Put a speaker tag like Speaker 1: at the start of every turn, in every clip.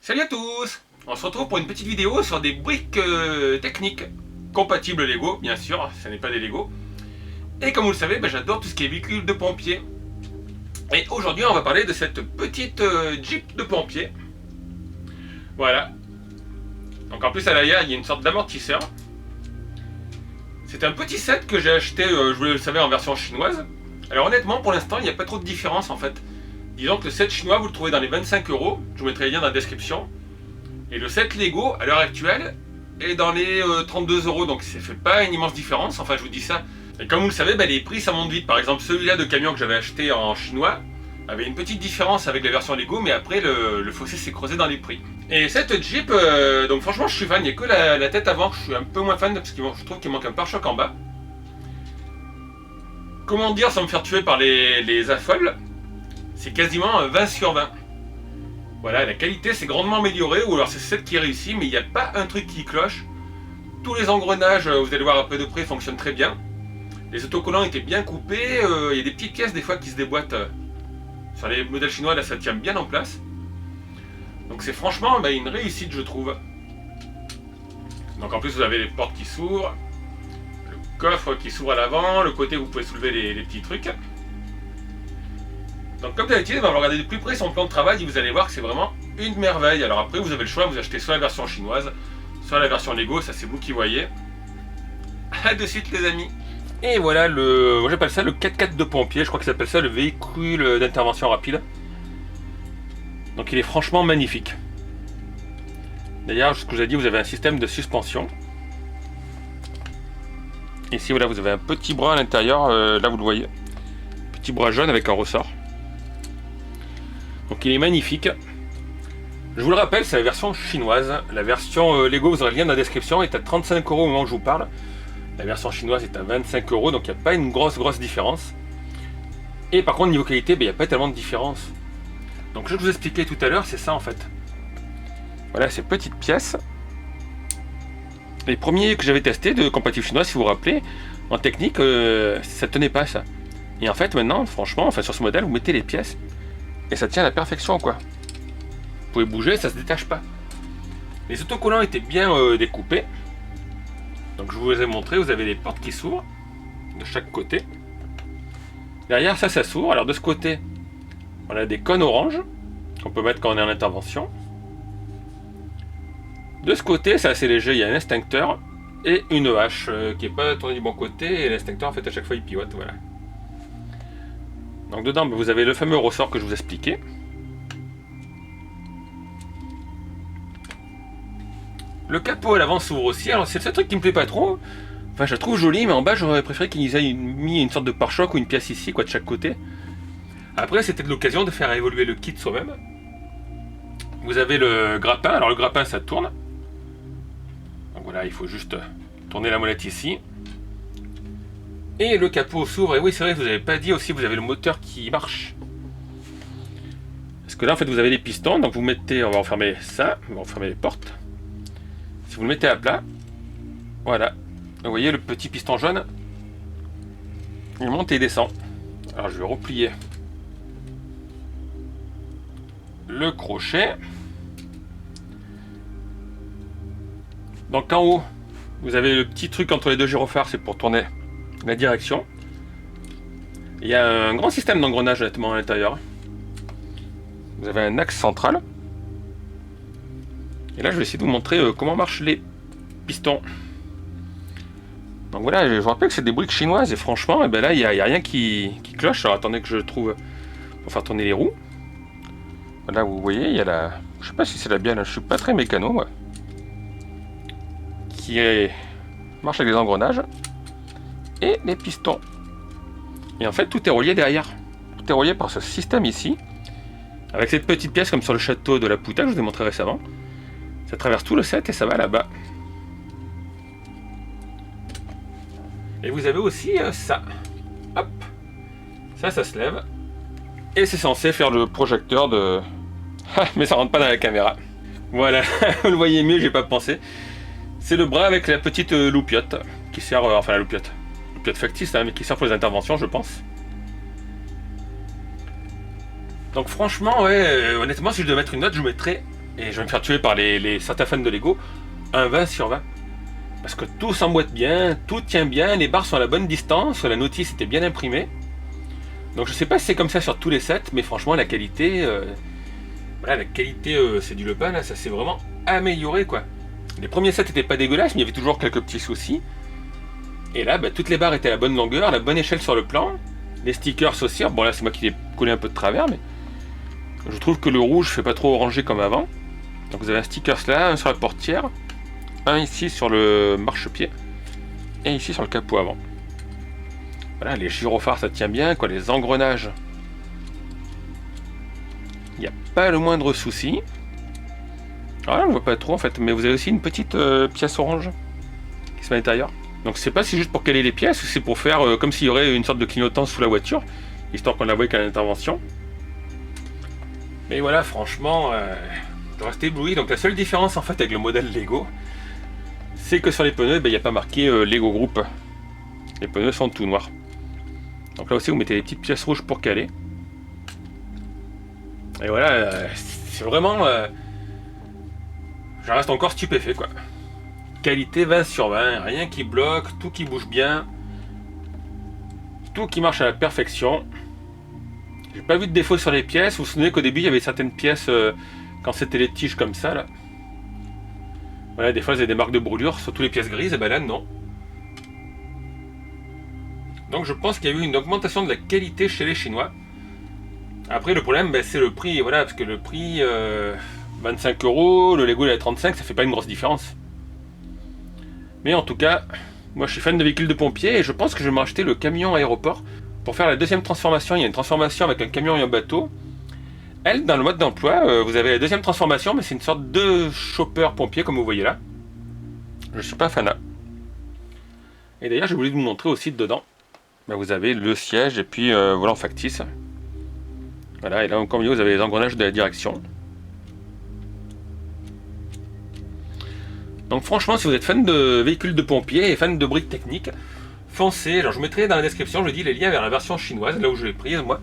Speaker 1: Salut à tous. On se retrouve pour une petite vidéo sur des briques techniques compatibles Lego, bien sûr, ce n'est pas des Lego. Et comme vous le savez, j'adore tout ce qui est véhicule de pompier. Et aujourd'hui, on va parler de cette petite Jeep de pompier. Voilà. Donc en plus à l'arrière, il y a une sorte d'amortisseur. C'est un petit set que j'ai acheté, je vous le savez, en version chinoise. Alors honnêtement, pour l'instant, il n'y a pas trop de différence en fait. Disons que le set chinois, vous le trouvez dans les 25 €. Je vous mettrai le lien dans la description. Et le set Lego, à l'heure actuelle, est dans les 32 €. Donc ça fait pas une immense différence. Enfin, je vous dis ça. Et comme vous le savez, les prix, ça monte vite. Par exemple, celui-là de camion que j'avais acheté en chinois avait une petite différence avec la version Lego. Mais après, le fossé s'est creusé dans les prix. Et cette Jeep, donc franchement, je suis fan. Il n'y a que la tête avant que je suis un peu moins fan. Parce que je trouve qu'il manque un pare-choc en bas. Comment dire sans me faire tuer par les affoles? C'est quasiment 20 sur 20. Voilà, la qualité s'est grandement améliorée, ou alors c'est celle qui réussit, mais il n'y a pas un truc qui cloche. Tous les engrenages, vous allez voir un peu de près, fonctionnent très bien. Les autocollants étaient bien coupés, il y a des petites pièces des fois qui se déboîtent. Sur les modèles chinois, là ça tient bien en place. Donc c'est franchement une réussite, je trouve. Donc en plus vous avez les portes qui s'ouvrent, le coffre qui s'ouvre à l'avant, le côté où vous pouvez soulever les petits trucs. Donc comme d'habitude, on va regarder de plus près son plan de travail et vous allez voir que c'est vraiment une merveille. Alors après, vous avez le choix, vous achetez soit la version chinoise, soit la version Lego, ça c'est vous qui voyez. A de suite les amis. Et voilà, moi j'appelle ça le 4x4 de pompier, je crois que ça s'appelle ça le véhicule d'intervention rapide. Donc il est franchement magnifique. D'ailleurs, ce que je vous ai dit, vous avez un système de suspension. Ici voilà, vous avez un petit bras à l'intérieur, là vous le voyez. Petit bras jaune avec un ressort. Donc il est magnifique. Je vous le rappelle, c'est la version chinoise. La version Lego, vous aurez le lien dans la description, est à 35 € au moment où je vous parle. La version chinoise est à 25 €, donc il n'y a pas une grosse différence. Et par contre, niveau qualité, il n'y a pas tellement de différence. Donc ce que je vous expliquais tout à l'heure, c'est ça en fait. Voilà ces petites pièces. Les premiers que j'avais testés de compatible chinois, si vous vous rappelez, en technique, ça tenait pas ça. Et en fait maintenant, franchement, sur ce modèle, vous mettez les pièces et ça tient à la perfection quoi. Vous pouvez bouger, ça se détache pas. Les autocollants étaient bien découpés. Donc je vous les ai montré, vous avez les portes qui s'ouvrent de chaque côté. Derrière ça s'ouvre. Alors de ce côté, on a des cônes orange qu'on peut mettre quand on est en intervention. De ce côté, c'est assez léger, il y a un extincteur et une hache qui n'est pas tournée du bon côté, et l'extincteur en fait à chaque fois il pivote, voilà. Donc dedans, vous avez le fameux ressort que je vous expliquais. Le capot à l'avant s'ouvre aussi. Alors c'est le seul truc qui me plaît pas trop. Enfin, je la trouve jolie, mais en bas, j'aurais préféré qu'ils aient mis une sorte de pare-choc ou une pièce ici, quoi, de chaque côté. Après, c'était de l'occasion de faire évoluer le kit soi-même. Vous avez le grappin. Alors le grappin, ça tourne. Donc voilà, il faut juste tourner la molette ici. Et le capot s'ouvre, et oui c'est vrai, vous n'avez pas dit aussi, vous avez le moteur qui marche. Parce que là en fait vous avez les pistons, donc vous mettez, on va refermer ça, on va refermer les portes. Si vous le mettez à plat, voilà, vous voyez le petit piston jaune, il monte et il descend. Alors je vais replier le crochet. Donc en haut, vous avez le petit truc entre les deux gyrophares, c'est pour tourner la direction. Il y a un grand système d'engrenage honnêtement à l'intérieur. Vous avez un axe central. Et là je vais essayer de vous montrer comment marchent les pistons. Donc voilà, je vous rappelle que c'est des briques chinoises et franchement là il n'y a rien qui cloche. Alors attendez que je trouve pour faire tourner les roues. Là vous voyez, il y a la... Je sais pas si c'est la bien, là, je suis pas très mécano moi. Marche avec des engrenages. Et les pistons. Et en fait tout est relié derrière. Tout est relié par ce système ici. Avec cette petite pièce comme sur le château de la Pouta que je vous ai montré récemment. Ça traverse tout le set et ça va là-bas. Et vous avez aussi ça. Hop. Ça se lève. Et c'est censé faire le projecteur de... Mais ça rentre pas dans la caméra. Voilà, vous le voyez mieux, j'ai pas pensé. C'est le bras avec la petite loupiote qui sert... enfin la loupiote factice, mais qui sert pour les interventions, je pense. Donc franchement, ouais, honnêtement, si je devais mettre une note, je mettrais et je vais me faire tuer par certains fans de Lego, un 20 sur 20. Parce que tout s'emboîte bien, tout tient bien, les barres sont à la bonne distance, la notice était bien imprimée. Donc je sais pas si c'est comme ça sur tous les sets, mais franchement la qualité, voilà, la qualité c'est du Lepin, là, ça s'est vraiment amélioré quoi. Les premiers sets étaient pas dégueulasses, mais il y avait toujours quelques petits soucis. Et là, bah, toutes les barres étaient à la bonne longueur, à la bonne échelle sur le plan. Les stickers aussi, bon là c'est moi qui les ai collés un peu de travers, mais je trouve que le rouge fait pas trop orangé comme avant. Donc vous avez un sticker là, un sur la portière, un ici sur le marchepied, et ici sur le capot avant. Voilà, les gyrophares ça tient bien, quoi, les engrenages. Il n'y a pas le moindre souci. Ah, on ne voit pas trop en fait, mais vous avez aussi une petite pièce orange qui se met à l'intérieur. Donc je sais pas si c'est juste pour caler les pièces ou c'est pour faire comme s'il y aurait une sorte de clignotant sous la voiture, histoire qu'on la voie qu'à l'intervention. Mais voilà, franchement, je reste ébloui. Donc la seule différence en fait avec le modèle Lego, c'est que sur les pneus, il n'y a pas marqué Lego Group. Les pneus sont tout noirs. Donc là aussi, vous mettez les petites pièces rouges pour caler. Et voilà, c'est vraiment... je reste encore stupéfait, quoi. Qualité 20 sur 20, rien qui bloque, tout qui bouge bien. Tout qui marche à la perfection. J'ai pas vu de défaut sur les pièces. Vous vous souvenez qu'au début, il y avait certaines pièces, quand c'était les tiges comme ça, là. Voilà, des fois, il y a des marques de brûlure, surtout les pièces grises, et ben là, non. Donc je pense qu'il y a eu une augmentation de la qualité chez les Chinois. Après le problème c'est le prix, voilà, parce que le prix 25 €, le Lego il est à 35, ça fait pas une grosse différence. Mais en tout cas, moi je suis fan de véhicules de pompiers et je pense que je vais m'acheter le camion aéroport pour faire la deuxième transformation. Il y a une transformation avec un camion et un bateau. Elle, dans le mode d'emploi, vous avez la deuxième transformation, mais c'est une sorte de chopper pompier comme vous voyez là. Je suis pas fanat. Et d'ailleurs j'ai voulu vous montrer aussi dedans. Bah, vous avez le siège et puis volant factice. Voilà, et là encore mieux, vous avez les engrenages de la direction. Donc franchement, si vous êtes fan de véhicules de pompiers et fan de briques techniques, foncez. Alors je vous mettrai dans la description, je dis les liens vers la version chinoise, là où je l'ai prise moi,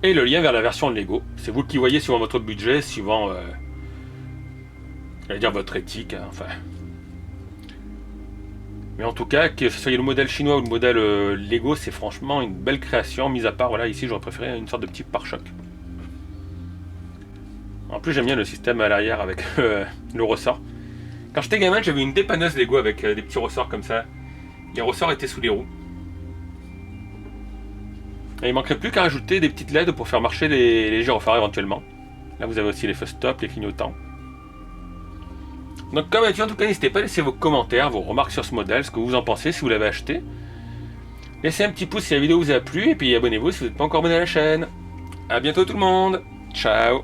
Speaker 1: et le lien vers la version Lego. C'est vous qui voyez suivant votre budget, suivant, j'allais dire votre éthique, hein, enfin. Mais en tout cas, que ce soit le modèle chinois ou le modèle Lego, c'est franchement une belle création, mis à part, voilà, ici j'aurais préféré une sorte de petit pare-choc. En plus j'aime bien le système à l'arrière avec le ressort. Quand j'étais gamin, j'avais une dépanneuse Lego avec des petits ressorts comme ça. Les ressorts étaient sous les roues. Et il manquerait plus qu'à rajouter des petites LED pour faire marcher les gyrophares éventuellement. Là vous avez aussi les feux stop, les clignotants. Donc comme d'habitude, en tout cas, n'hésitez pas à laisser vos commentaires, vos remarques sur ce modèle, ce que vous en pensez si vous l'avez acheté. Laissez un petit pouce si la vidéo vous a plu, et puis abonnez-vous si vous n'êtes pas encore abonné à la chaîne. A bientôt tout le monde. Ciao.